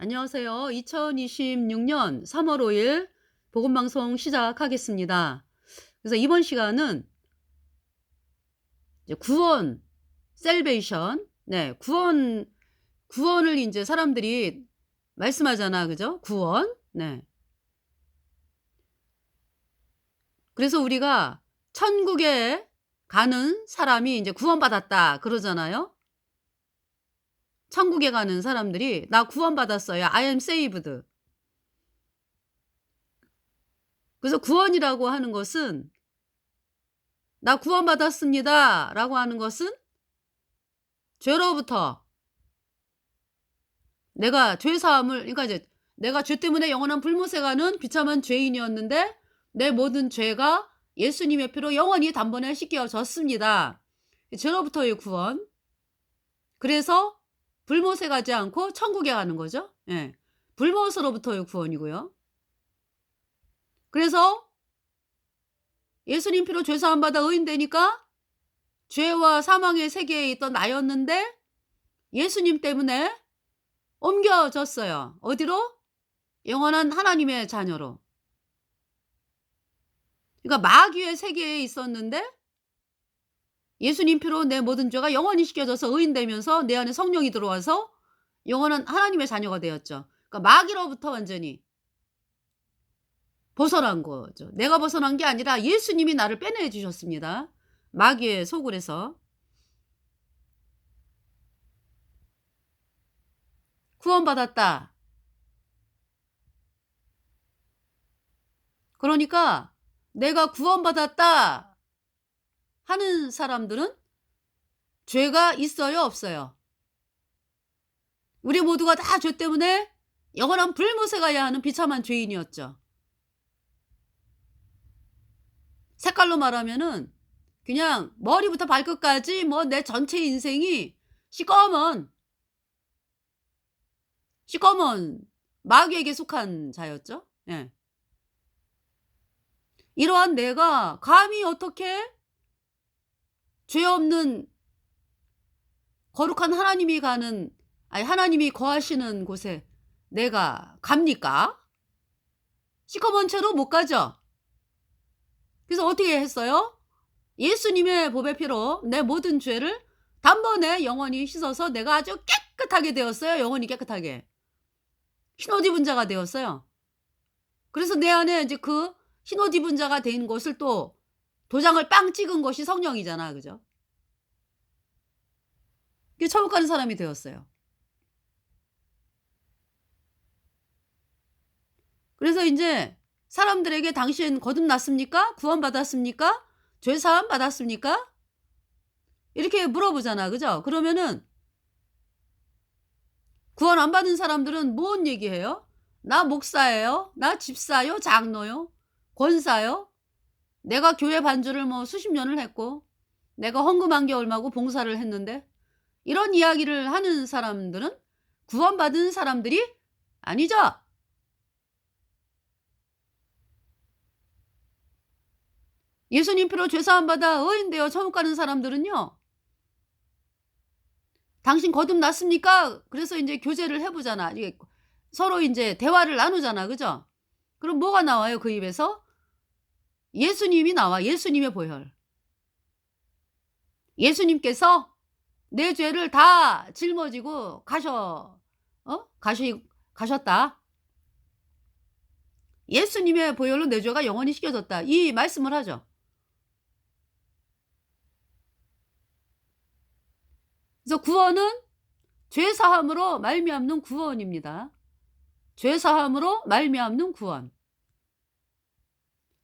안녕하세요. 2026년 3월 5일 복음방송 시작하겠습니다. 그래서 이번 시간은 이제 구원, 셀베이션, 네, 구원을 이제 사람들이 말씀하잖아, 그죠? 구원, 네. 그래서 우리가 천국에 가는 사람이 이제 구원받았다 그러잖아요. 천국에 가는 사람들이 나 구원받았어요. I am saved. 그래서 구원이라고 하는 것은 나 구원받았습니다. 라고 하는 것은 죄로부터 내가 죄 사함을, 그러니까 이제 내가 죄 때문에 영원한 불못에 가는 비참한 죄인이었는데 내 모든 죄가 예수님의 피로 영원히 단번에 씻겨졌습니다. 죄로부터의 구원. 그래서 불못에 가지 않고 천국에 가는 거죠. 예. 불못으로부터의 구원이고요. 그래서 예수님 피로 죄 사함 받아 의인 되니까 죄와 사망의 세계에 있던 나였는데 예수님 때문에 옮겨졌어요. 어디로? 영원한 하나님의 자녀로. 그러니까 마귀의 세계에 있었는데 예수님 피로 내 모든 죄가 영원히 씻겨져서 의인되면서 내 안에 성령이 들어와서 영원한 하나님의 자녀가 되었죠. 그러니까 마귀로부터 완전히 벗어난 거죠. 내가 벗어난 게 아니라 예수님이 나를 빼내 주셨습니다. 마귀의 소굴에서. 구원받았다. 그러니까 내가 구원받았다 하는 사람들은 죄가 있어요, 없어요? 우리 모두가 다 죄 때문에 영원한 불못에 가야 하는 비참한 죄인이었죠. 색깔로 말하면은 그냥 머리부터 발끝까지 뭐 내 전체 인생이 시꺼먼 마귀에게 속한 자였죠. 예. 이러한 내가 감히 어떻게 죄 없는 거룩한 하나님이 거하시는 곳에 내가 갑니까? 시커먼 채로 못 가죠. 그래서 어떻게 했어요? 예수님의 보배 피로 내 모든 죄를 단번에 영원히 씻어서 내가 아주 깨끗하게 되었어요. 영원히 깨끗하게. 흰옷 입은 자가 되었어요. 그래서 내 안에 이제 그 흰옷 입은 자가 된 것을 또 도장을 빵 찍은 것이 성령이잖아. 그죠? 그게 천국 가는 사람이 되었어요. 그래서 인제 사람들에게 "당신 거듭났습니까? 구원받았습니까? 죄 사함 받았습니까?" 이렇게 물어보잖아. 그죠? 그러면은 구원 안 받은 사람들은 뭔 얘기해요? "나 목사예요. 나 집사요. 장로요. 권사요. 내가 교회 반주를 뭐 수십 년을 했고 내가 헌금한 게 얼마고 봉사를 했는데." 이런 이야기를 하는 사람들은 구원받은 사람들이 아니죠. 예수님 피로 죄 사함 받아 의인 되어 천국 가는 사람들은요. "당신 거듭났습니까?" 그래서 인제 교제를 해 보잖아. 이게 서로 인제 대화를 나누잖아. 그죠? 그럼 뭐가 나와요 그 입에서? 예수님이 나와. 예수님의 보혈. 예수님께서 내 죄를 다 짊어지고 가셨다. 예수님의 보혈로 내 죄가 영원히 씻겨졌다. 이 말씀을 하죠. 그래서 구원은 죄 사함으로 말미암는 구원입니다. 죄 사함으로 말미암는 구원.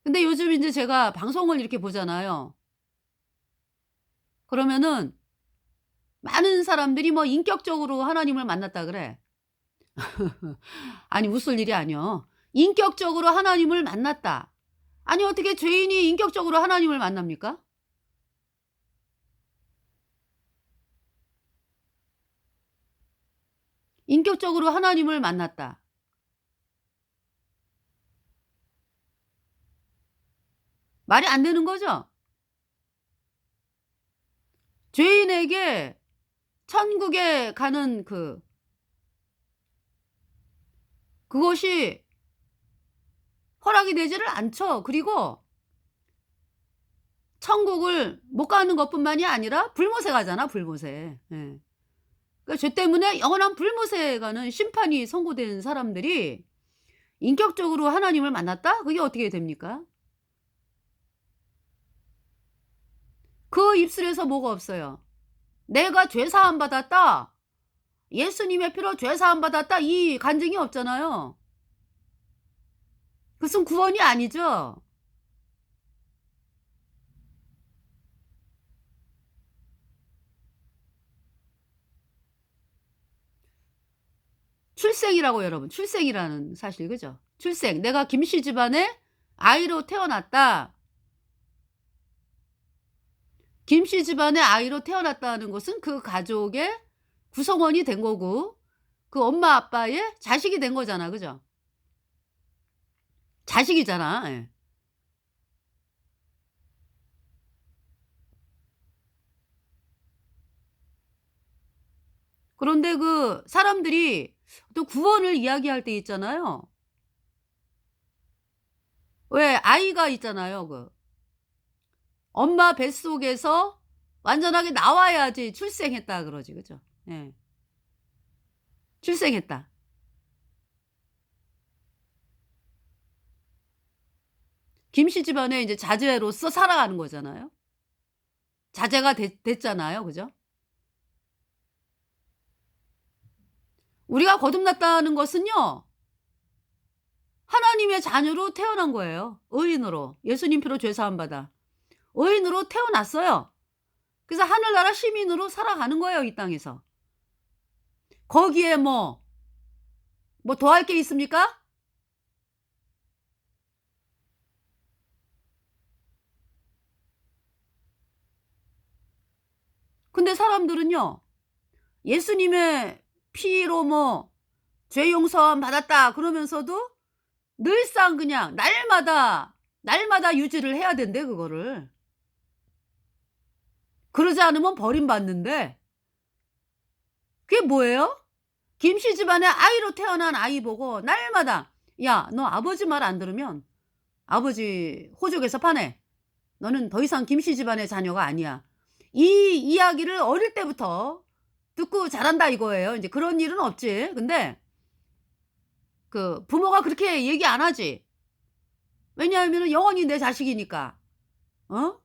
근데 요즘 인제 제가 방송을 이렇게 보잖아요. 그러면은 많은 사람들이 뭐 인격적으로 하나님을 만났다 그래. 아니 웃을 일이 아니여. 인격적으로 하나님을 만났다. 아니 어떻게 죄인이 인격적으로 하나님을 만납니까? 인격적으로 하나님을 만났다. 말이 안 되는 거죠? 죄인에게 천국에 가는 그 그것이 허락이 되지를 않죠. 그리고 천국을 못 가는 것뿐만이 아니라 불못에 가잖아, 불못에. 예. 그러니까 죄 때문에 영원한 불못에 가는 심판이 선고된 사람들이 인격적으로 하나님을 만났다? 그게 어떻게 됩니까? 그 입술에서 뭐가 없어요. 내가 죄 사함 받았다. 예수님의 피로 죄 사함 받았다. 이 간증이 없잖아요. 그것은 구원이 아니죠. 출생이라고 여러분. 출생이라는 사실 그죠? 출생. 내가 김씨 집안에 아이로 태어났다. 김씨 집안의 아이로 태어났다는 것은 그 가족의 구성원이 된 거고 그 엄마 아빠의 자식이 된 거잖아. 그죠? 자식이잖아. 예. 그런데 그 사람들이 또 구원을 이야기할 때 있잖아요. 왜 아이가 있잖아요. 그 엄마 뱃속에서 완전하게 나와야지 출생했다 그러지. 그죠? 예. 출생했다. 김씨 집안에 이제 자제로서 살아가는 거잖아요. 자제가 됐잖아요. 그죠? 우리가 거듭났다는 것은요. 하나님의 자녀로 태어난 거예요. 의인으로. 예수님 피로 죄 사함 받아. 의인으로 태어났어요. 그래서 하늘나라 시민으로 살아가는 거예요. 이 땅에서. 거기에 뭐 더할 게 있습니까? 근데 사람들은요. 예수님의 피로 죄 용서함 받았다 그러면서도 늘상 그냥 날마다 유지를 해야 된대 그거를. 그러지 않으면 버림받는데 그게 뭐예요? 김씨 집안의 아이로 태어난 아이 보고 날마다 "야 너 아버지 말 안 들으면 아버지 호적에서 파내. 너는 더 이상 김씨 집안의 자녀가 아니야." 이 이야기를 어릴 때부터 듣고 자란다 이거예요. 인제 그런 일은 없지. 근데 그 부모가 그렇게 얘기 안 하지. 왜냐하면은 영원히 내 자식이니까. 어?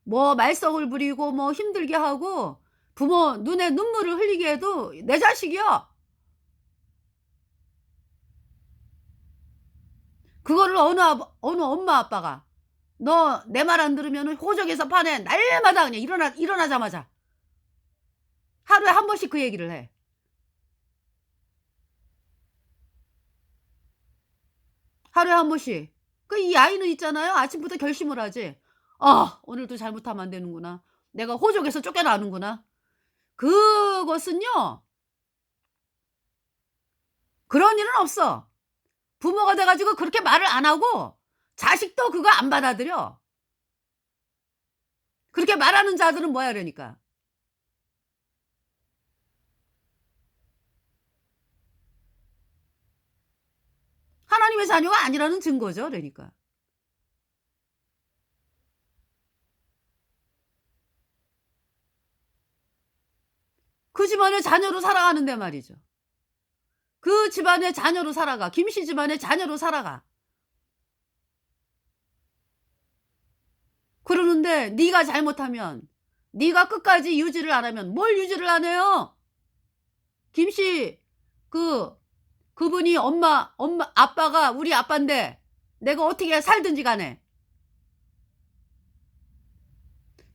말썽을 부리고 힘들게 하고 부모 눈에 눈물을 흘리게 해도 내 자식이야. 그거를 어느 엄마 아빠가 "너 내 말 안 들으면은 호적에서 파내." 날마다 그냥 일어나자마자 하루에 한 번씩 그 얘기를 해. 하루에 한 번씩. 그 이 아이는 있잖아요. 아침부터 결심을 하지. '아 오늘도 잘못하면 안 되는구나. 내가 호적에서 쫓겨나는구나.' 그것은요. 그런 일은 없어. 부모가 돼 가지고 그렇게 말을 안 하고 자식도 그거 안 받아들여. 그렇게 말하는 자들은 뭐야 그러니까. 하나님의 자녀가 아니라는 증거죠 그러니까. 그 집안의 자녀로 살아가는데 말이죠. 그 집안의 자녀로 살아가. 김씨 집안의 자녀로 살아가. 그러는데 네가 잘못하면 네가 끝까지 유지를 안 하면 뭘 유지를 안 해요? 김씨 그 그분이 엄마 아빠가 우리 아빠인데 내가 어떻게 살든지 간에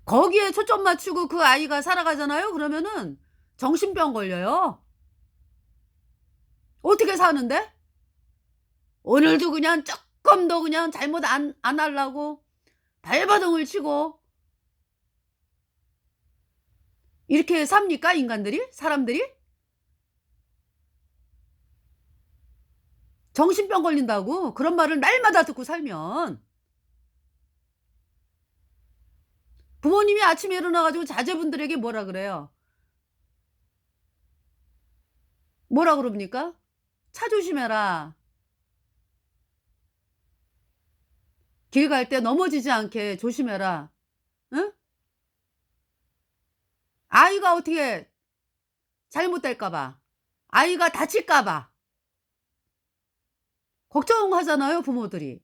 거기에 초점 맞추고 그 아이가 살아가잖아요. 그러면은 정신병 걸려요. 어떻게 사는데? 오늘도 그냥 쪼끔 더 그냥 잘못 안 하려고 발버둥을 치고 이렇게 삽니까 인간들이? 사람들이? 정신병 걸린다고 그런 말을 날마다 듣고 살면. 부모님이 아침에 일어나 가지고 자제분들에게 뭐라 그래요? 뭐라 그럽니까? "차 조심해라. 길 갈 때 넘어지지 않게 조심해라. 응? 아이가 어떻게 잘못될까 봐. 아이가 다칠까 봐. 걱정하잖아요, 부모들이.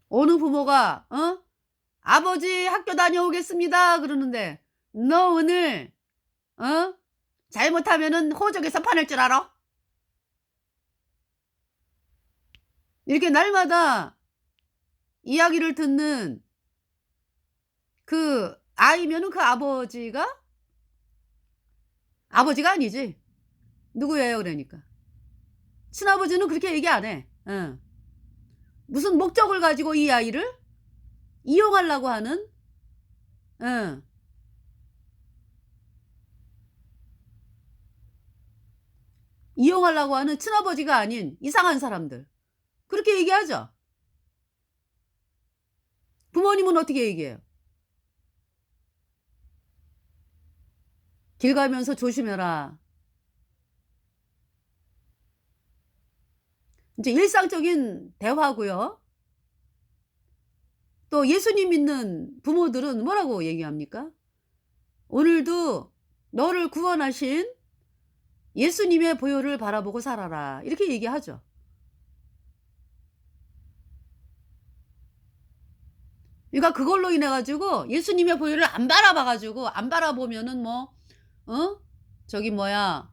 어느 부모가 "아버지 학교 다녀오겠습니다." 그러는데 "너 오늘 어 잘못하면은 호적에서 파낼 줄 알아?" 이렇게 날마다 이야기를 듣는 그 아이면은 그 아버지가 아니지. 누구예요 그러니까. 친아버지는 그렇게 얘기 안 해. 어. 무슨 목적을 가지고 이 아이를 이용하려고 하는 어. 이용하려고 하는 친아버지가 아닌 이상한 사람들. 그렇게 얘기하죠. 부모님은 어떻게 얘기해요? "길 가면서 조심해라." 인제 일상적인 대화고요. 또 예수님 믿는 부모들은 뭐라고 얘기합니까? "오늘도 너를 구원하신 예수님의 보혈을 바라보고 살아라." 이렇게 얘기하죠. 그러니까 그걸로 인해 가지고 예수님의 보혈을 안 바라봐 가지고 안 바라보면은 뭐 어 저기 뭐야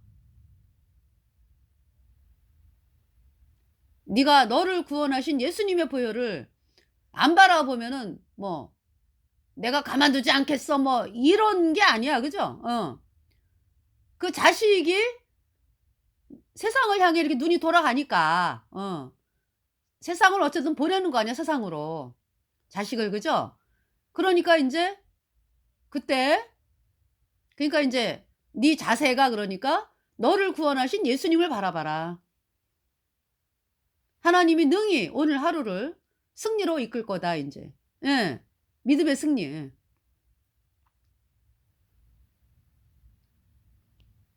"네가 너를 구원하신 예수님의 보혈을 안 바라보면은 뭐 내가 가만두지 않겠어." 뭐 이런 게 아니야. 그죠? 어. 그 자식이 세상을 향해 이렇게 눈이 돌아가니까 세상을 어쨌든 보내는 거 아니야 세상으로. 자식을 그죠? 그러니까 인제 그때 그러니까 인제 네 자세가 그러니까 '너를 구원하신 예수님을 바라봐라. 하나님이 능히 오늘 하루를 승리로 이끌 거다.' 인제. 예. 믿음의 승리. 예.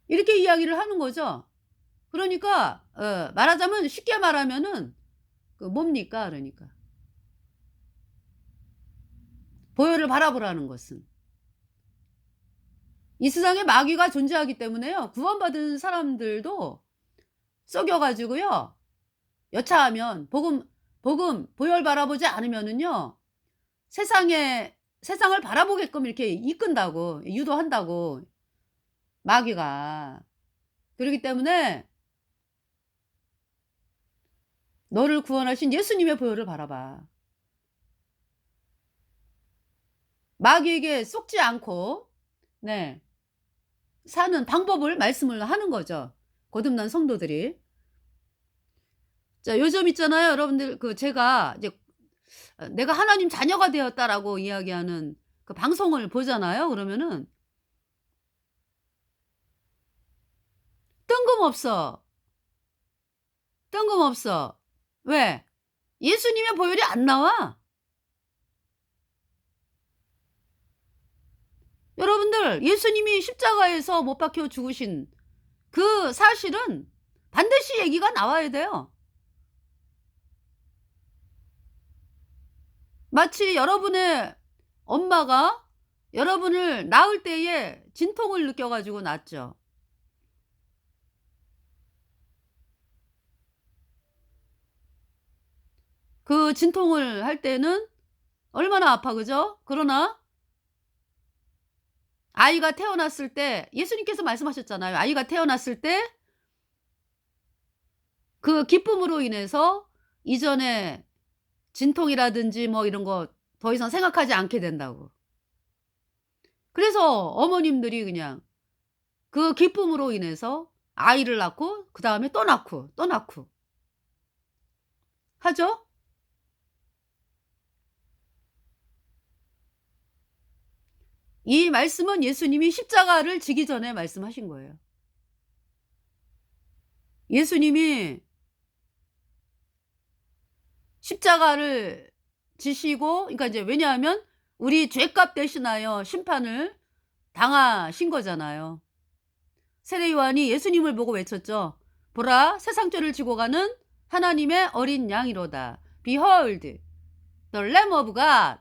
이렇게 이야기를 하는 거죠. 그러니까 말하자면 쉽게 말하면은 그 뭡니까 그러니까. 보혈을 바라보라는 것은. 이 세상에 마귀가 존재하기 때문에요. 구원받은 사람들도 속여 가지고요. 여차하면 복음 보혈 바라보지 않으면은요. 세상을 바라보게끔 이렇게 이끈다고 유도한다고 마귀가. 그러기 때문에 너를 구원하신 예수님의 보혈을 바라봐. 마귀에게 속지 않고 네 사는 방법을 말씀을 하는 거죠, 거듭난 성도들이. 자 요즘 있잖아요. 여러분들 그 제가 이제 "내가 하나님 자녀가 되었다."라고 이야기하는 그 방송을 보잖아요. 그러면은 뜬금없어. 뜬금없어. 왜? 예수님의 보혈이 안 나와. 여러분들 예수님이 십자가에서 못 박혀 죽으신 그 사실은 반드시 얘기가 나와야 돼요. 마치 여러분의 엄마가 여러분을 낳을 때에 진통을 느껴 가지고 낳았죠. 그 진통을 할 때는 얼마나 아파 그죠? 그러나 아이가 태어났을 때 예수님께서 말씀하셨잖아요. 아이가 태어났을 때 그 기쁨으로 인해서 이전에 진통이라든지 뭐 이런 거 더 이상 생각하지 않게 된다고. 그래서 어머님들이 그냥 그 기쁨으로 인해서 아이를 낳고 그다음에 또 낳고 또 낳고 하죠. 이 말씀은 예수님이 십자가를 지기 전에 말씀하신 거예요. 예수님이 십자가를 지시고 그러니까 이제 왜냐하면 우리 죄값 대신하여 심판을 당하신 거잖아요. 세례 요한이 예수님을 보고 외쳤죠. 보라, 세상 죄를 지고 가는 하나님의 어린 양이로다. Behold, the Lamb of God,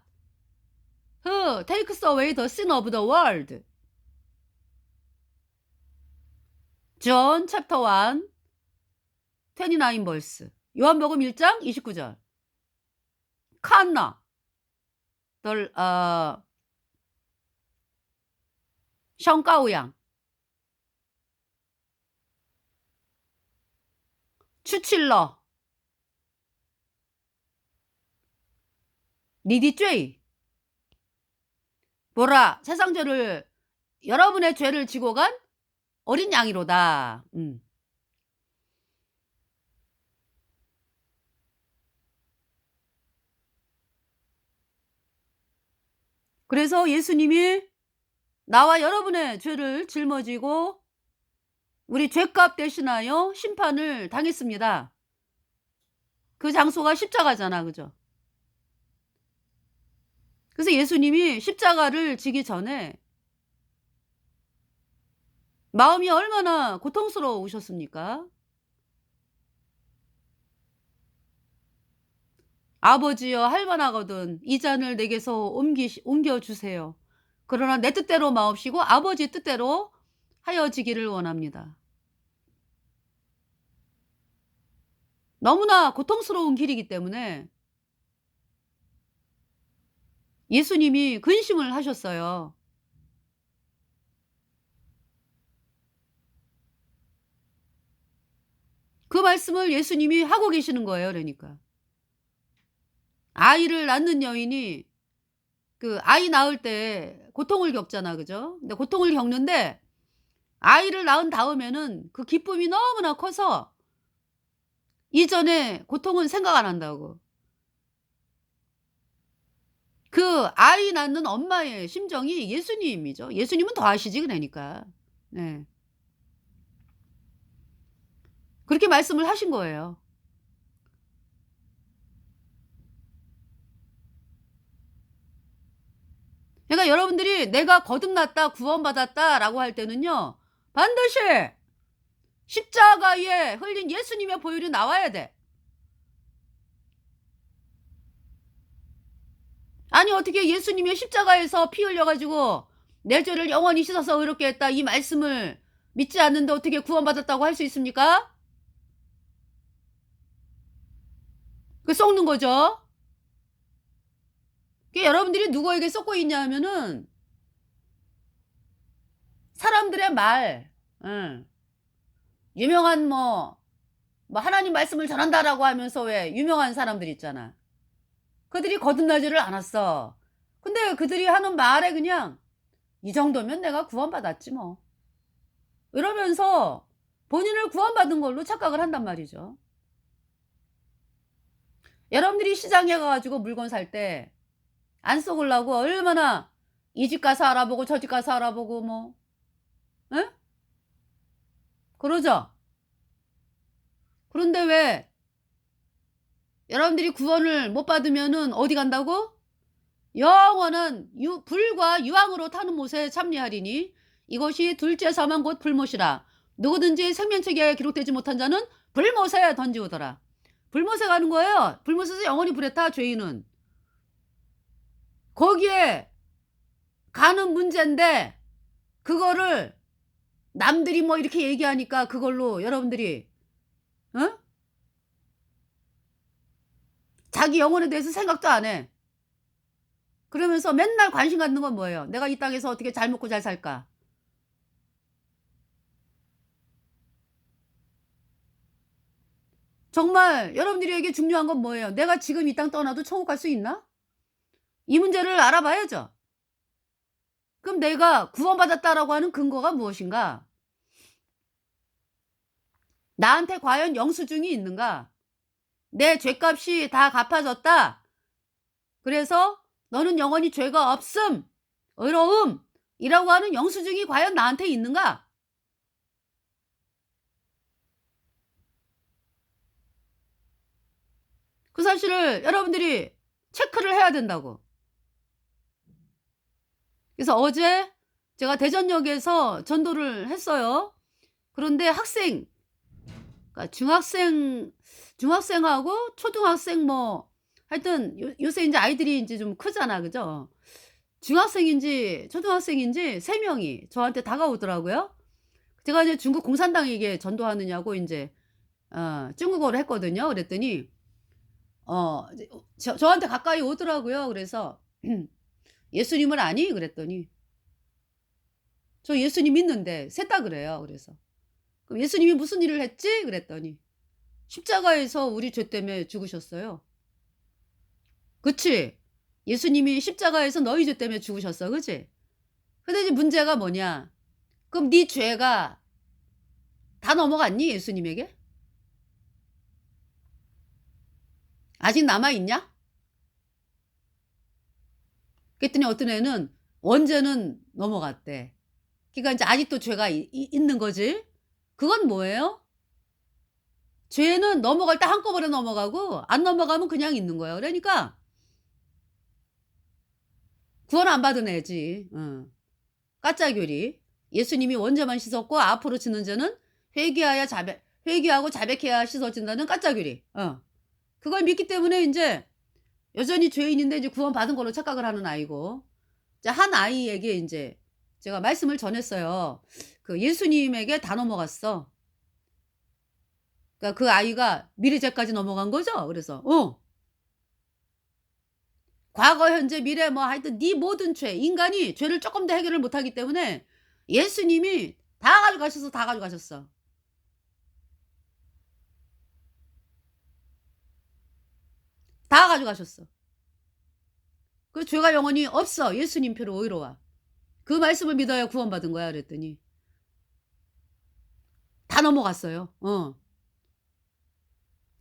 who takes away the sin of the world. John chapter 1, 29 verse. 요한복음 1장 29절. 칸나, the, 성가우양, 추칠러, 니디죄. 보라, 세상 죄를, 여러분의 죄를 지고 간 어린 양이로다. 그래서 예수님이 나와 여러분의 죄를 짊어지고 우리 죄값 대신하여 심판을 당했습니다. 그 장소가 십자가잖아, 그죠? 그래서 예수님이 십자가를 지기 전에 마음이 얼마나 고통스러우셨습니까? 아버지여, 할만하거든 이 잔을 내게서 옮겨주세요. 그러나 내 뜻대로 마옵시고 아버지 뜻대로 하여지기를 원합니다. 너무나 고통스러운 길이기 때문에 예수님이 근심을 하셨어요. 그 말씀을 예수님이 하고 계시는 거예요. 그러니까 아이를 낳는 여인이 그 아이 낳을 때 고통을 겪잖아, 그죠? 근데 고통을 겪는데 아이를 낳은 다음에는 그 기쁨이 너무나 커서 이전에 고통은 생각 안 한다고. 그 아이 낳는 엄마의 심정이 예수님이죠. 예수님은 더 아시지, 그러니까. 네. 그렇게 말씀을 하신 거예요. 그러니까 여러분들이 내가 거듭났다, 구원받았다라고 할 때는요, 반드시 십자가에 흘린 예수님의 보혈이 나와야 돼. 아니, 어떻게 예수님의 십자가에서 피 흘려가지고 내 죄를 영원히 씻어서 의롭게 했다, 이 말씀을 믿지 않는데 어떻게 구원받았다고 할 수 있습니까? 그 썩는 거죠. 여러분들이 누구에게 썩고 있냐 하면은 사람들의 말, 유명한 뭐 하나님 말씀을 전한다라고 하면서 왜 유명한 사람들 있잖아. 그들이 거듭나지를 않았어. 근데 그들이 하는 말에 그냥 이 정도면 내가 구원받았지 뭐, 이러면서 본인을 구원받은 걸로 착각을 한단 말이죠. 여러분들이 시장에 가가지고 물건 살 때 안 썩으려고 얼마나 이 집 가서 알아보고 저 집 가서 알아보고 뭐, 에? 그러죠? 그런데 왜 여러분들이 구원을 못 받으면은 어디 간다고? 영원한 불과 유황으로 타는 못에 참리하리니 이것이 둘째 사망 곧 불못이라. 누구든지 생명책에 기록되지 못한 자는 불못에 던지우더라. 불못에 가는 거예요. 불못에서 영원히 불에 타, 죄인은. 거기에 가는 문제인데 그거를 남들이 뭐 이렇게 얘기하니까 그걸로 여러분들이 자기 영혼에 대해서 생각도 안 해. 그러면서 맨날 관심 갖는 건 뭐예요? 내가 이 땅에서 어떻게 잘 먹고 잘 살까? 정말 여러분들에게 중요한 건 뭐예요? 내가 지금 이 땅 떠나도 천국 갈 수 있나? 이 문제를 알아봐야죠. 그럼 내가 구원받았다라고 하는 근거가 무엇인가? 나한테 과연 영수증이 있는가? 내 죄값이 다 갚아졌다. 그래서 너는 영원히 죄가 없음, 의로움 이라고 하는 영수증이 과연 나한테 있는가? 그 사실을 여러분들이 체크를 해야 된다고. 그래서 어제 제가 대전역에서 전도를 했어요. 그런데 학생 그러니까 중학생하고 초등학생 뭐 하여튼 요새 인제 아이들이 인제 좀 크잖아. 그죠? 중학생인지 초등학생인지 3 명이 저한테 다가오더라고요. 제가 이제 중국 공산당에게 전도하느냐고 인제 중국어로 했거든요. 그랬더니 이제 저한테 가까이 오더라고요. 그래서 "예수님을 아니?" 그랬더니 "저 예수님 믿는데." 셋 다 그래요. 그래서 "그럼 예수님이 무슨 일을 했지?" 그랬더니 "십자가에서 우리 죄 때문에 죽으셨어요." "그치. 예수님이 십자가에서 너희 죄 때문에 죽으셨어. 그지?" 근데 이제 문제가 뭐냐. 그럼 네 죄가 다 넘어갔니 예수님에게? 아직 남아 있냐? 그랬더니 어떤 애는 원죄는 넘어갔대. 그러니까 인제 아직도 죄가 있는 거지. 그건 뭐예요? 죄는 넘어갈 때 한꺼번에 넘어가고 안 넘어가면 그냥 있는 거예요. 그러니까 구원 안 받은 애지. 까짜교리. 예수님이 원죄만 씻었고 앞으로 지는 죄는 회개하고 자백해야 씻어진다는 까짜교리. 그걸 믿기 때문에 인제 여전히 죄인인데 이제 구원받은 걸로 착각을 하는 아이고. 이제 한 아이에게 인제 제가 말씀을 전했어요. 그 "예수님에게 다 넘어갔어." 그러니까 그 아이가 미래죄까지 넘어간 거죠. 그래서 과거, 현재, 미래 뭐 하여튼 네 모든 죄 인간이 죄를 쪼끔 더 해결을 못 하기 때문에 예수님이 다 가져가셔서 다 가져가셨어. 다 가져가셨어. 그 죄가 영원히 없어. 예수님 피로 의로와. 그 말씀을 믿어야 구원받은 거야 그랬더니 다 넘어갔어요.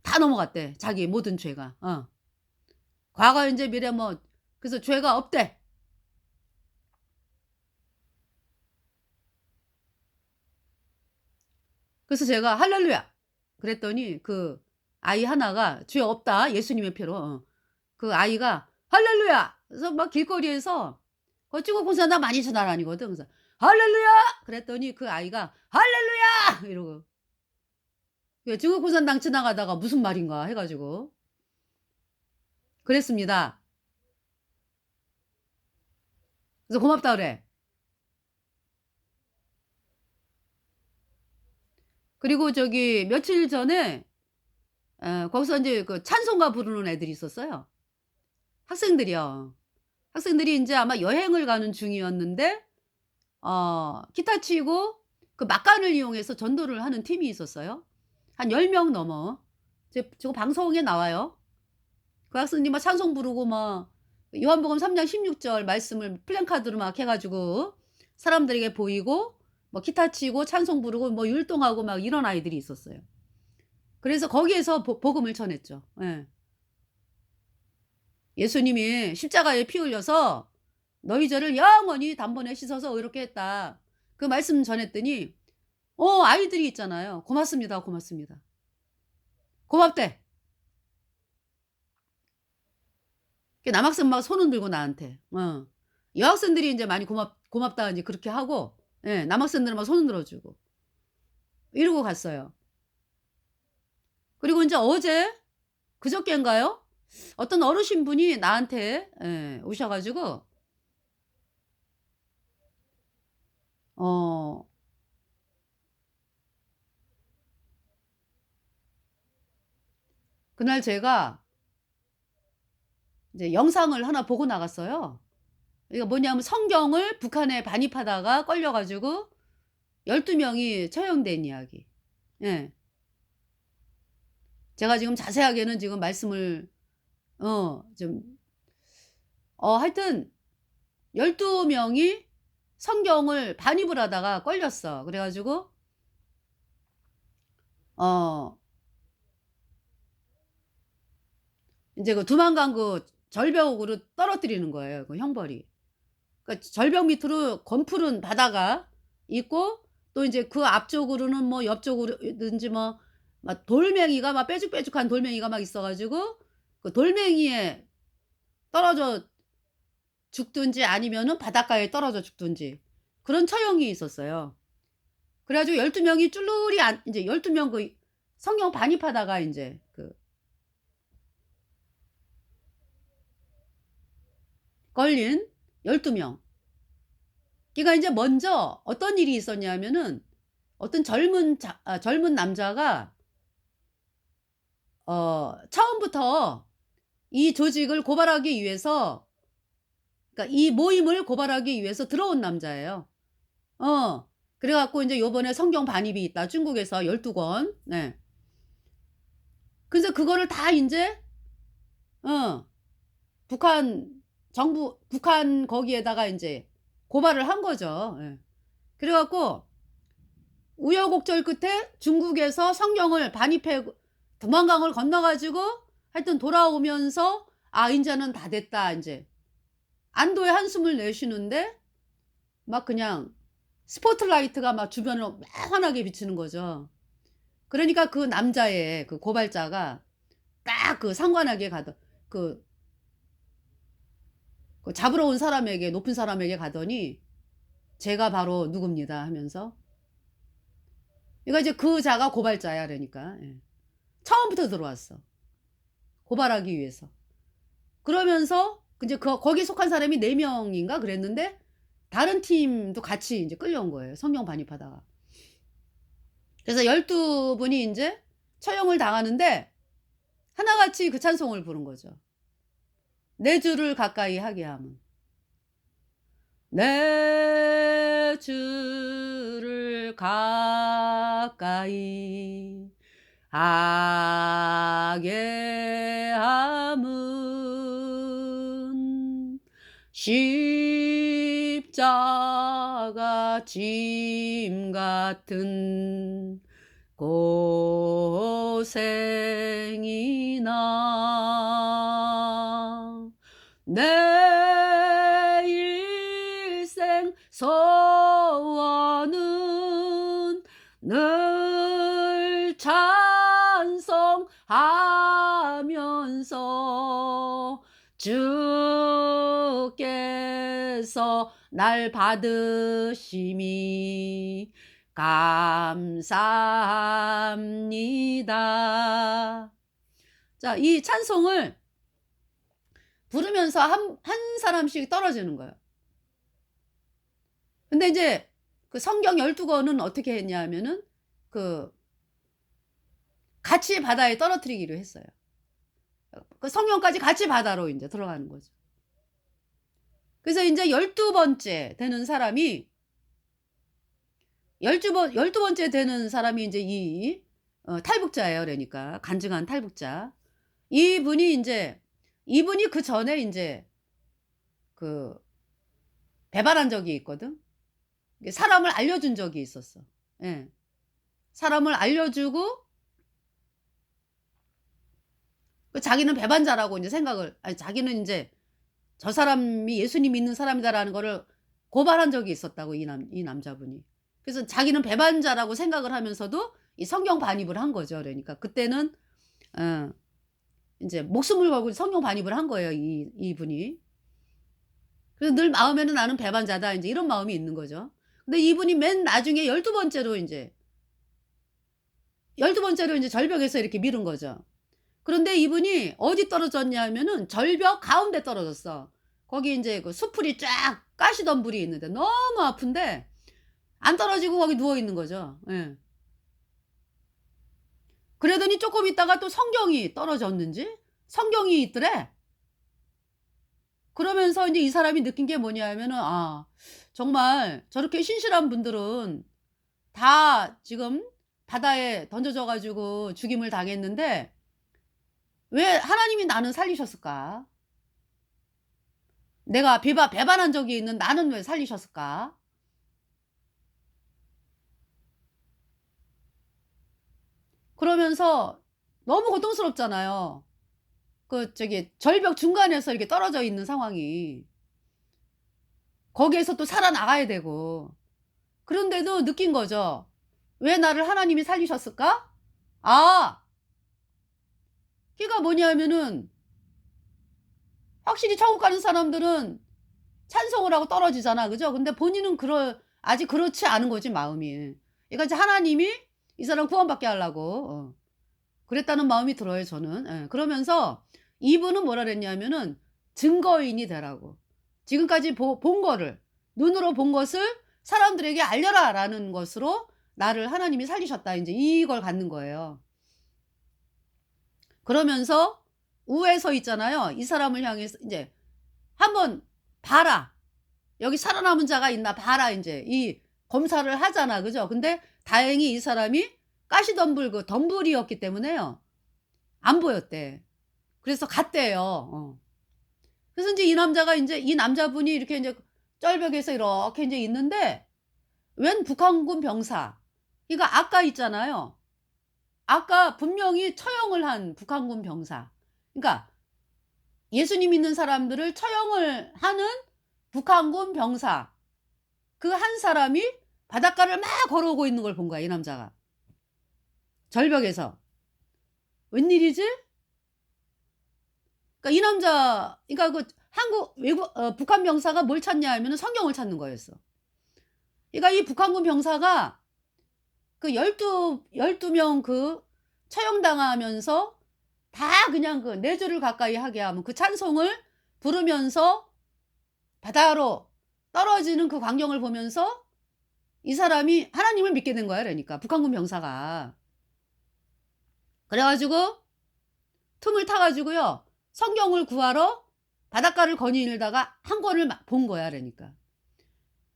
다 넘어갔대. 자기 모든 죄가. 과거, 현재, 미래 뭐 그래서 죄가 없대. 그래서 제가 "할렐루야." 그랬더니 그 아이 하나가 "죄 없다. 예수님의 피로." 그 아이가 "할렐루야." 그래서 막 길거리에서 중국 공산당 많이 지나다니거든. 그래서 "할렐루야." 그랬더니 그 아이가 "할렐루야." 이러고 예 중국 공산당 지나가다가 무슨 말인가 해 가지고 그랬습니다. 그래서 고맙다 그래. 그리고 저기 며칠 전에 거기서 인제 그 찬송가 부르는 애들이 있었어요. 학생들이요. 학생들이 인제 아마 여행을 가는 중이었는데 기타 치고 그 막간을 이용해서 전도를 하는 팀이 있었어요. 한 10명 넘어. 저거 방송에 나와요. 그 학생들이 막 찬송 부르고 막 요한복음 3장 16절 말씀을 플랜카드로 막 해 가지고 사람들에게 보이고 뭐 기타 치고 찬송 부르고 뭐 율동하고 막 이런 아이들이 있었어요. 그래서 거기에서 복음을 전했죠. 예. 예수님이 십자가에 피 흘려서 "너희 죄를 영원히 단번에 씻어서 의롭게 했다." 그 말씀 전했더니 아이들이 있잖아요. "고맙습니다, 고맙습니다." 고맙대. 그 남학생 막 손 흔들고 나한테. 여학생들이 인제 많이 고맙다 인제 그렇게 하고 예 남학생들은 막 손 흔들어 주고 이러고 갔어요. 그리고 인제 어제 그저껜가요? 어떤 어르신분이 나한테 오셔 가지고 어 그날 제가 이제 영상을 하나 보고 나갔어요. 이게 뭐냐면 성경을 북한에 반입하다가 걸려 가지고 12 명이 처형된 이야기. 예. 제가 지금 자세하게는 지금 말씀을 좀 하여튼 12 명이 성경을 반입을 하다가 걸렸어. 그래 가지고 어 인제 그 두만강 그 절벽으로 떨어뜨리는 거예요, 그 형벌이. 그러니까 절벽 밑으로 검푸른 바다가 있고 또 인제 그 앞쪽으로는 뭐 옆쪽으로 든지 뭐 막 돌멩이가 막 뾰족뾰족한 돌멩이가 막 있어 가지고 그 돌멩이에 떨어져 죽든지 아니면은 바닷가에 떨어져 죽든지 그런 처형이 있었어요. 그래 가지고 12 명이 쭈루리 인제 12명 그 성경 반입하다가 인제 걸린 12명. 그러니까 인제 먼저 어떤 일이 있었냐면은 어떤 젊은 남자가 처음부터 이 조직을 고발하기 위해서, 그러니까 이 모임을 고발하기 위해서 들어온 남자예요. 어. 그래 갖고 인제 요번에 성경 반입이 있다, 중국에서 12 권. 네. 그래서 그거를 다 인제 어 북한 거기에다가 인제 고발을 한 거죠. 예. 그래 갖고 우여곡절 끝에 중국에서 성경을 반입해 두만강을 건너 가지고 하여튼 돌아오면서 '아 인제는 다 됐다.' 인제 안도의 한숨을 내쉬는데 막 그냥 스포트라이트가 막 주변을 막 환하게 비치는 거죠. 그러니까 그 남자의 그 고발자가 딱 그 상관에게 가더 그 잡으러 온 사람에게, 높은 사람에게 가더니 "제가 바로 누굽니다." 하면서, 그러니까 이제 그 자가 고발자야 그러니까. 예. 처음부터 들어왔어, 고발하기 위해서. 그러면서 인제 거기 속한 사람이 4 명인가 그랬는데 다른 팀도 같이 인제 끌려온 거예요, 성경 반입하다가. 그래서 12 분이 인제 처형을 당하는데 하나같이 그 찬송을 부른 거죠. 내 주를 가까이 하게 함은. 내 주를 가까이 하게 함은 십자가 짐 같은 고생이나 내 일생 소원은 늘 찬송하면서 주께서 날 받으심이 감사합니다. 자, 이 찬송을 부르면서 한 사람씩 떨어지는 거예요. 근데 인제 그 성경 12 권은 어떻게 했냐 하면은 그 같이 바다에 떨어뜨리기로 했어요. 그 성경까지 같이 바다로 인제 들어가는 거죠. 그래서 인제 12 번째 되는 사람이 12 번째 되는 사람이 인제 이 탈북자예요 그러니까. 간증한 탈북자. 이분이 그전에 인제 그 배반한 적이 있거든. 이게 사람을 알려준 적이 있었어. 예. 사람을 알려주고 그 자기는 배반자라고 인제 생각을, 아니 자기는 인제 '저 사람이 예수님 믿는 사람이다.'라는 거를 고발한 적이 있었다고 이 남자분이. 그래서 자기는 배반자라고 생각을 하면서도 이 성경 반입을 한 거죠. 그러니까 그때는 어 인제 목숨을 걸고 성경 반입을 한 거예요, 이분이. 그래서 늘 마음에는 '나는 배반자다.' 인제 이런 마음이 있는 거죠. 근데 이분이 맨 나중에 12 번째로 인제 12 번째로 인제 절벽에서 이렇게 미룬 거죠. 그런데 이분이 어디 떨어졌냐 하면은 절벽 가운데 떨어졌어. 거기 인제 그 수풀이 쫙 가시덤불이 있는데 너무 아픈데 안 떨어지고 거기 누워 있는 거죠. 예. 그러더니 쪼끔 있다가 또 성경이 떨어졌는지 성경이 있더래. 그러면서 인제 이 사람이 느낀 게 뭐냐 하면은 '아 정말 저렇게 신실한 분들은 다 지금 바다에 던져져 가지고 죽임을 당했는데 왜 하나님이 나는 살리셨을까? 내가 배반한 적이 있는 나는 왜 살리셨을까?' 그러면서 너무 고통스럽잖아요. 절벽 중간에서 이렇게 떨어져 있는 상황이. 거기에서 또 살아나가야 되고. 그런데도 느낀 거죠. '왜 나를 하나님이 살리셨을까?' 아 그게 뭐냐면은 확실히 천국 가는 사람들은 찬송을 하고 떨어지잖아. 그죠? 근데 본인은 아직 그렇지 않은 거지 마음이. 그러니까 이제 하나님이 이 사람 구원받게 하려고 그랬다는 마음이 들어요 저는. 예. 그러면서 이분은 뭐라 그랬냐면은 증거인이 되라고. 지금까지 본 거를 눈으로 본 것을 사람들에게 알려라라는 것으로 나를 하나님이 살리셨다. 인제 이걸 갖는 거예요. 그러면서 우에서 있잖아요. 이 사람을 향해서 인제 "한번 봐라. 여기 살아남은 자가 있나 봐라." 인제 이 검사를 하잖아. 그죠? 근데 다행히 이 사람이 가시덤불 그 덤불이었기 때문에요. 안 보였대. 그래서 갔대요. 그래서 인제 이 남자가 인제 이 남자분이 이렇게 인제 쩔벽에서 이렇게 인제 있는데 웬 북한군 병사. 그러니까 아까 있잖아요. 아까 분명히 처형을 한 북한군 병사. 그러니까 예수님 믿는 사람들을 처형을 하는 북한군 병사. 그 한 사람이 바닷가를 막 걸어오고 있는 걸 본 거야 이 남자가. 절벽에서. 웬일이지? 그러니까 이 남자 그러니까 그 한국 외국 북한 병사가 뭘 찾냐 하면은 성경을 찾는 거였어. 그러니까 이 북한군 병사가 그 12명 그 처형당하면서 다 그냥 그 4 주를 가까이 하게 하면 그 찬송을 부르면서 바다로 떨어지는 그 광경을 보면서 이 사람이 하나님을 믿게 된 거야 그러니까 북한군 병사가. 그래 가지고 틈을 타 가지고요. 성경을 구하러 바닷가를 거닐다가 한 권을 막 본 거야 그러니까.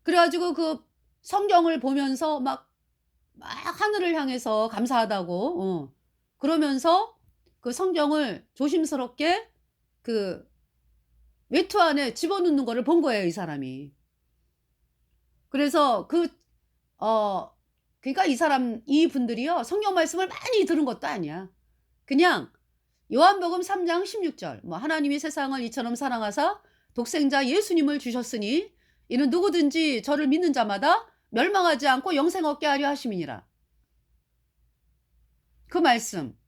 그래 가지고 그 성경을 보면서 막 하늘을 향해서 감사하다고 그러면서 그 성경을 조심스럽게 그 외투 안에 집어넣는 거를 본 거예요 이 사람이. 그래서 그러니까 이분들이요 성경 말씀을 많이 들은 것도 아니야. 그냥 요한복음 3장 16절 뭐 "하나님이 세상을 이처럼 사랑하사 독생자 예수님을 주셨으니 이는 누구든지 저를 믿는 자마다 멸망하지 않고 영생 얻게 하려 하심이니라." 그 말씀.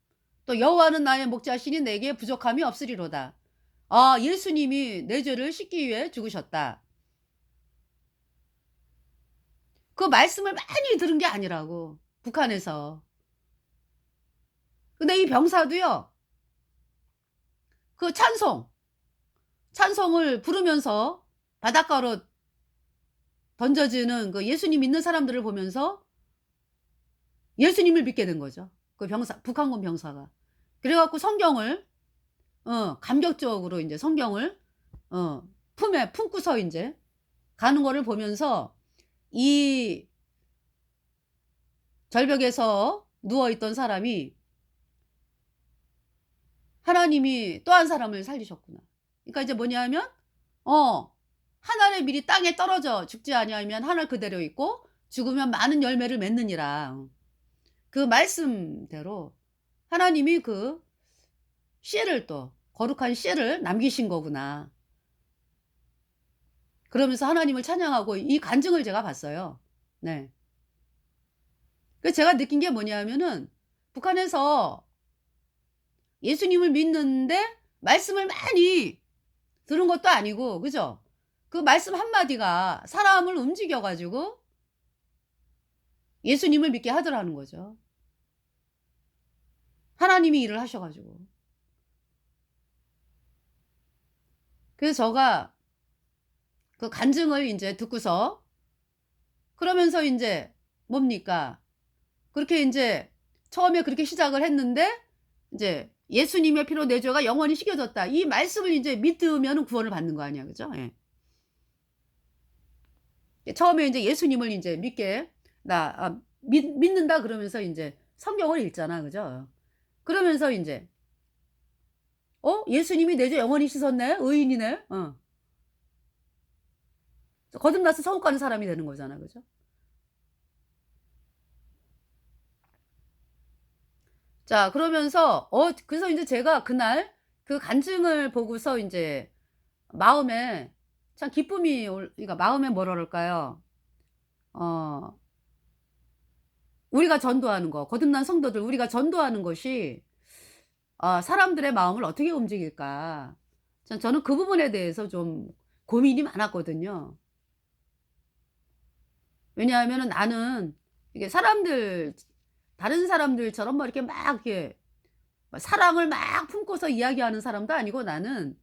또 "여호와는 나의 목자시니 내게 부족함이 없으리로다." 아 예수님이 내 죄를 씻기 위해 죽으셨다. 그 말씀을 많이 들은 게 아니라고 북한에서. 근데 이 병사도요. 그 찬송을 부르면서 바닷가로 던져지는 그 예수님 믿는 사람들을 보면서 예수님을 믿게 된 거죠. 그 병사 북한군 병사가. 그래 갖고 성경을 감격적으로 인제 성경을 품에 품고서 인제 가는 거를 보면서 이 절벽에서 누워 있던 사람이 '하나님이 또 한 사람을 살리셨구나.' 그러니까 이제 뭐냐하면 "한 알의 밀이 땅에 떨어져 죽지 아니하면 한 알 그대로 있고 죽으면 많은 열매를 맺느니라." 그 말씀대로 하나님이 그 씨를 또 거룩한 씨를 남기신 거구나. 그러면서 하나님을 찬양하고 이 간증을 제가 봤어요. 네. 그 제가 느낀 게 뭐냐 하면은 북한에서 예수님을 믿는데 말씀을 많이 들은 것도 아니고 그죠? 그 말씀 한마디가 사람을 움직여 가지고 예수님을 믿게 하더라는 거죠. 하나님이 일을 하셔 가지고. 그래서 제가 그 간증을 인제 듣고서 그러면서 인제 뭡니까? 그렇게 인제 처음에 그렇게 시작을 했는데 인제 "예수님의 피로 내 죄가 영원히 씻겨졌다." 이 말씀을 인제 믿으면은 구원을 받는 거 아니야. 그죠? 예. 처음에 인제 예수님을 인제 믿게 믿는다 그러면서 인제 성경을 읽잖아. 그죠? 그러면서 인제 예수님이 내 죄 영원히 씻었네. 의인이네. 거듭나서 천국 가는 사람이 되는 거잖아. 그죠? 자 그러면서 그래서 인제 제가 그날 그 간증을 보고서 인제 마음에 참 기쁨이 그러니까 마음에 뭐라 그럴까요? 어 우리가 전도하는 거 거듭난 성도들 우리가 전도하는 것이 사람들의 마음을 어떻게 움직일까? 저는 그 부분에 대해서 좀 고민이 많았거든요. 왜냐하면은 나는 이게 다른 사람들처럼 뭐 이렇게 막 이렇게 사랑을 막 품고서 이야기하는 사람도 아니고 나는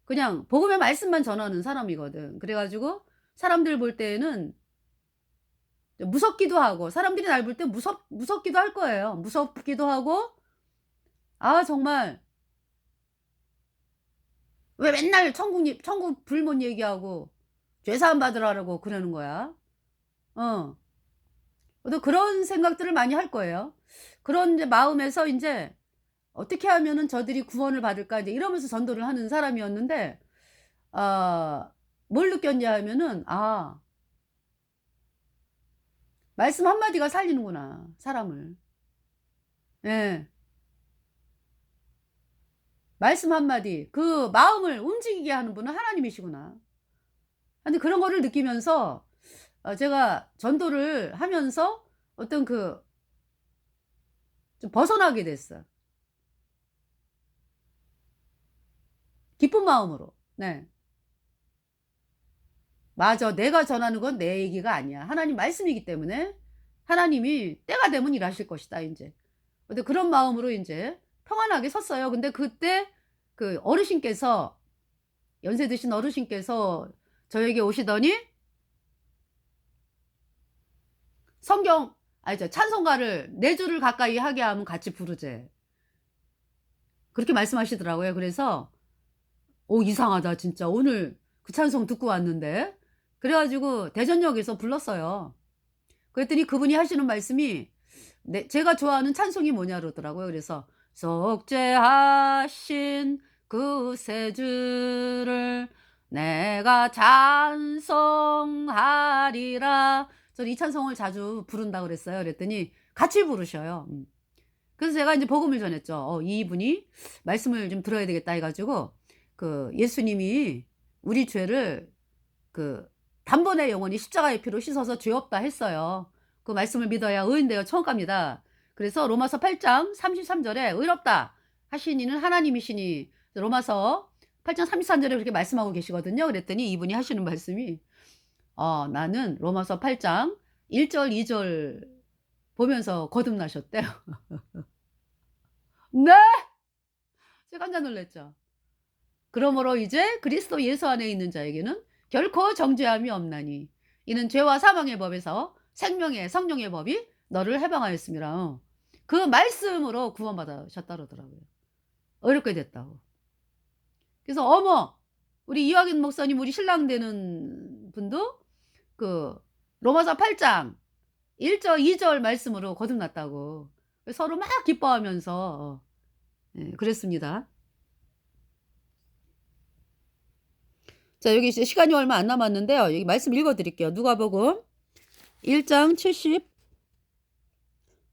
그냥 복음의 말씀만 전하는 사람이거든. 그래 가지고 사람들 볼 때에는 무섭기도 하고 사람들이 날 볼 때 무섭기도 할 거예요. 무섭기도 하고 정말 왜 맨날 천국 불못 얘기하고 죄 사함 받으라고 그러는 거야. 어. 또 그런 생각들을 많이 할 거예요. 그런 이제 마음에서 인제 '어떻게 하면은 저들이 구원을 받을까?' 이제 이러면서 전도를 하는 사람이었는데 아 뭘 느꼈냐 하면은 말씀 한마디가 살리는구나 사람을. 예. 말씀 한마디 그 마음을 움직이게 하는 분은 하나님이시구나. 근데 그런 거를 느끼면서 제가 전도를 하면서 어떤 좀 벗어나게 됐어요. 기쁜 마음으로. 네. 맞아. 내가 전하는 건 내 얘기가 아니야. 하나님 말씀이기 때문에 하나님이 때가 되면 일하실 것이다 인제. 근데 그런 마음으로 인제 평안하게 섰어요. 근데 그때 그 어르신께서 연세 드신 어르신께서 저에게 오시더니 성경 찬송가를 4 주를 가까이 하게 하면 같이 부르재. 그렇게 말씀하시더라고요. 그래서 이상하다 진짜. 오늘 그 찬송 듣고 왔는데. 그래 가지고 대전역에서 불렀어요. 그랬더니 그분이 하시는 말씀이 제가 좋아하는 찬송이 뭐냐 그러더라고요. 그래서 속죄하신 그 세 주를 내가 찬송하리라. 저는 이 찬송을 자주 부른다 그랬어요. 그랬더니 같이 부르셔요. 그래서 제가 인제 복음을 전했죠. 이분이 말씀을 좀 들어야 되겠다 해 가지고 예수님이 우리 죄를 단번에 영원히 십자가의 피로 씻어서 죄 없다 했어요. 그 말씀을 믿어야 의인되어 천국 갑니다. 그래서 로마서 8장 33 절에 의롭다 하신 이는 하나님이시니 로마서 8장 33 절에 그렇게 말씀하고 계시거든요. 그랬더니 이분이 하시는 말씀이 나는 로마서 8장 1절 2절 보면서 거듭나셨대요. 네. 제가 깜짝 놀랐죠. 그러므로 이제 그리스도 예수 안에 있는 자에게는 결코 정죄함이 없나니 이는 죄와 사망의 법에서 생명의 성령의 법이 너를 해방하였습니다. 그 말씀으로 구원받으셨다 그러더라고요. 어렵게 됐다고. 그래서 우리 이화균 목사님 우리 신랑 되는 분도 로마서 8장 1절 2절 말씀으로 거듭났다고. 서로 막 기뻐하면서 그랬습니다. 자 여기 이제 시간이 얼마 안 남았는데요. 여기 말씀 읽어 드릴게요. 누가복음 1장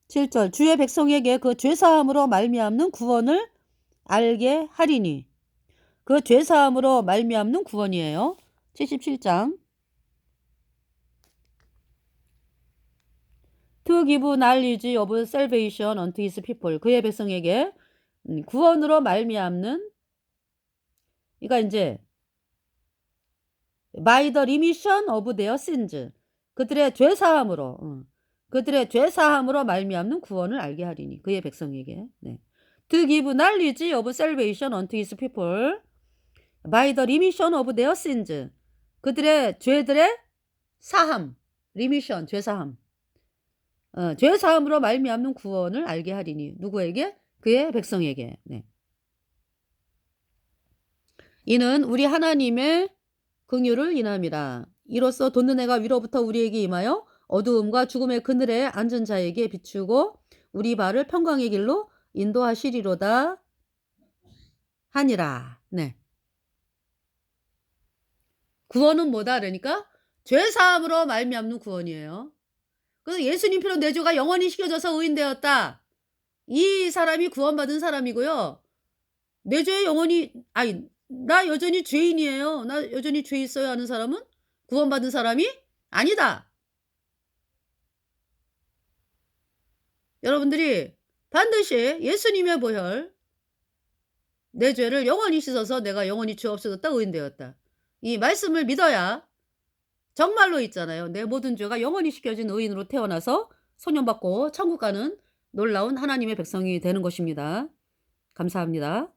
77절 주의 백성에게 그 죄 사함으로 말미암는 구원을 알게 하리니. 그 죄 사함으로 말미암는 구원이에요. 77장 To give knowledge of salvation unto his people. 그의 백성에게 구원으로 말미암는 그러니까 인제 by the remission of their sins. 그들의 죄 사함으로 그들의 죄 사함으로 말미암는 구원을 알게 하리니. 그의 백성에게. 네. To give knowledge of salvation unto his people by the remission of their sins. 그들의 죄들의 사함. remission 죄 사함. 죄 사함으로 말미암는 구원을 알게 하리니. 누구에게? 그의 백성에게. 네. 이는 우리 하나님의 긍휼을 인함이라. 이로써 돋는 해가 위로부터 우리에게 임하여 어두움과 죽음의 그늘에 앉은 자에게 비추고 우리 발을 평강의 길로 인도하시리로다 하니라. 네. 구원은 뭐다 그러니까 죄 사함으로 말미암는 구원이에요. 그래서 예수님 피로 내 죄가 영원히 씻겨져서 의인 되었다. 이 사람이 구원받은 사람이고요. 내 죄 영원히 나 여전히 죄인이에요. 나 여전히 죄 있어요 하는 사람은 구원받은 사람이 아니다. 여러분들이 반드시 예수님의 보혈 내 죄를 영원히 씻어서 내가 영원히 죄 없어졌다 의인 되었다. 이 말씀을 믿어야 정말로 있잖아요. 내 모든 죄가 영원히 씻겨진 의인으로 태어나서 소년받고 천국 가는 놀라운 하나님의 백성이 되는 것입니다. 감사합니다.